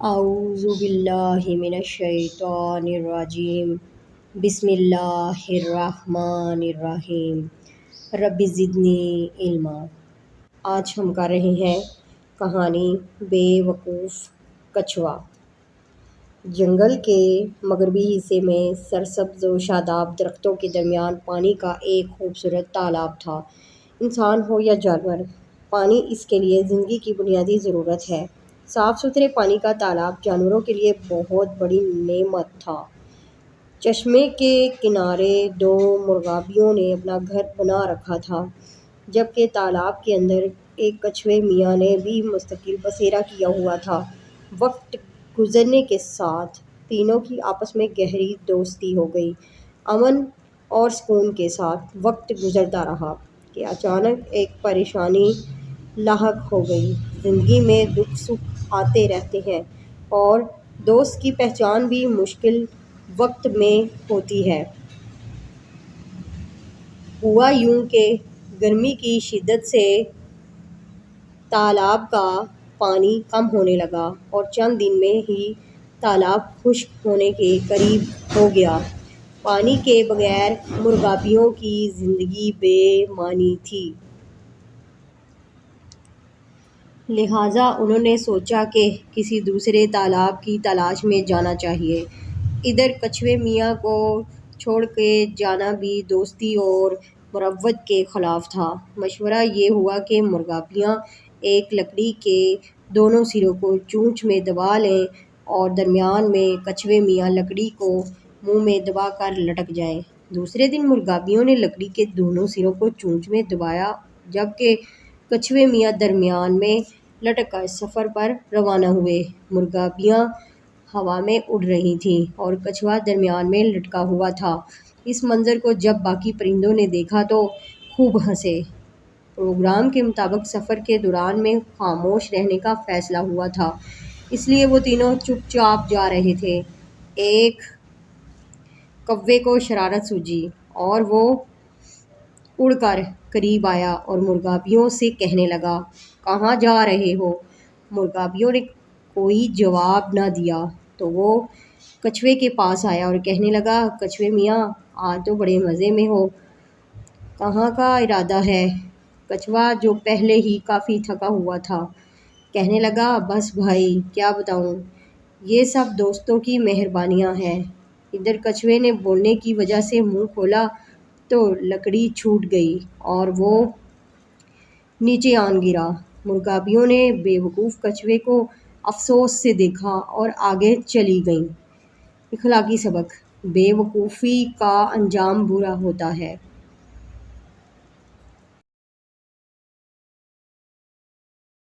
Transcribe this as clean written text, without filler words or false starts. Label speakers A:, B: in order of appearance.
A: اعوذ باللہ من الشیطان الرجیم بسم اللہ الرحمن الرحیم رب زدنی علما۔ آج ہم کر رہے ہیں کہانی بے وقوف کچھوا۔ جنگل کے مغربی حصے میں سرسبز و شاداب درختوں کے درمیان پانی کا ایک خوبصورت تالاب تھا۔ انسان ہو یا جانور، پانی اس کے لیے زندگی کی بنیادی ضرورت ہے۔ صاف ستھرے پانی کا تالاب جانوروں کے لیے بہت بڑی نعمت تھا۔ چشمے کے کنارے دو مرغابیوں نے اپنا گھر بنا رکھا تھا، جبکہ تالاب کے اندر ایک کچھوے میاں نے بھی مستقل بسیرا کیا ہوا تھا۔ وقت گزرنے کے ساتھ تینوں کی آپس میں گہری دوستی ہو گئی۔ امن اور سکون کے ساتھ وقت گزرتا رہا کہ اچانک ایک پریشانی لاحق ہو گئی۔ زندگی میں دکھ سکھ آتے رہتے ہیں اور دوست کی پہچان بھی مشکل وقت میں ہوتی ہے۔ ہوا یوں کہ گرمی کی شدت سے تالاب کا پانی کم ہونے لگا اور چند دن میں ہی تالاب خشک ہونے کے قریب ہو گیا۔ پانی کے بغیر مرغابیوں کی زندگی بے معنی تھی۔ لہٰذا انہوں نے سوچا کہ کسی دوسرے تالاب کی تلاش میں جانا چاہیے۔ ادھر کچھوے میاں کو چھوڑ کے جانا بھی دوستی اور مروت کے خلاف تھا۔ مشورہ یہ ہوا کہ مرغابیاں ایک لکڑی کے دونوں سروں کو چونچ میں دبا لیں اور درمیان میں کچھوے میاں لکڑی کو منہ میں دبا کر لٹک جائیں۔ دوسرے دن مرغابیوں نے لکڑی کے دونوں سروں کو چونچ میں دبایا، جبکہ کچھوے میاں درمیان میں لٹک کر سفر پر روانہ ہوئے۔ مرغابیاں ہوا میں اڑ رہی تھیں اور کچھوا درمیان میں لٹکا ہوا تھا۔ اس منظر کو جب باقی پرندوں نے دیکھا تو خوب ہنسے۔ پروگرام کے مطابق سفر کے دوران میں خاموش رہنے کا فیصلہ ہوا تھا، اس لیے وہ تینوں چپ چاپ جا رہے تھے۔ ایک کوے کو شرارت سوجی اور وہ اڑ کر قریب آیا اور مرغابیوں سے کہنے لگا، "کہاں جا رہے ہو؟" مرغابیوں نے کوئی جواب نہ دیا تو وہ کچھوے کے پاس آیا اور کہنے لگا، "کچھوے میاں، آج تو بڑے مزے میں ہو، کہاں کا ارادہ ہے؟" کچھوا، جو پہلے ہی کافی تھکا ہوا تھا، کہنے لگا، "بس بھائی، کیا بتاؤں، یہ سب دوستوں کی مہربانیاں ہیں۔" ادھر کچھوے نے بولنے کی وجہ سے منہ کھولا تو لکڑی چھوٹ گئی اور وہ نیچے آن گرا۔ مرغابیوں نے بے وقوف کچھوے کو افسوس سے دیکھا اور آگے چلی گئیں۔ اخلاقی سبق: بے وقوفی کا انجام برا ہوتا ہے۔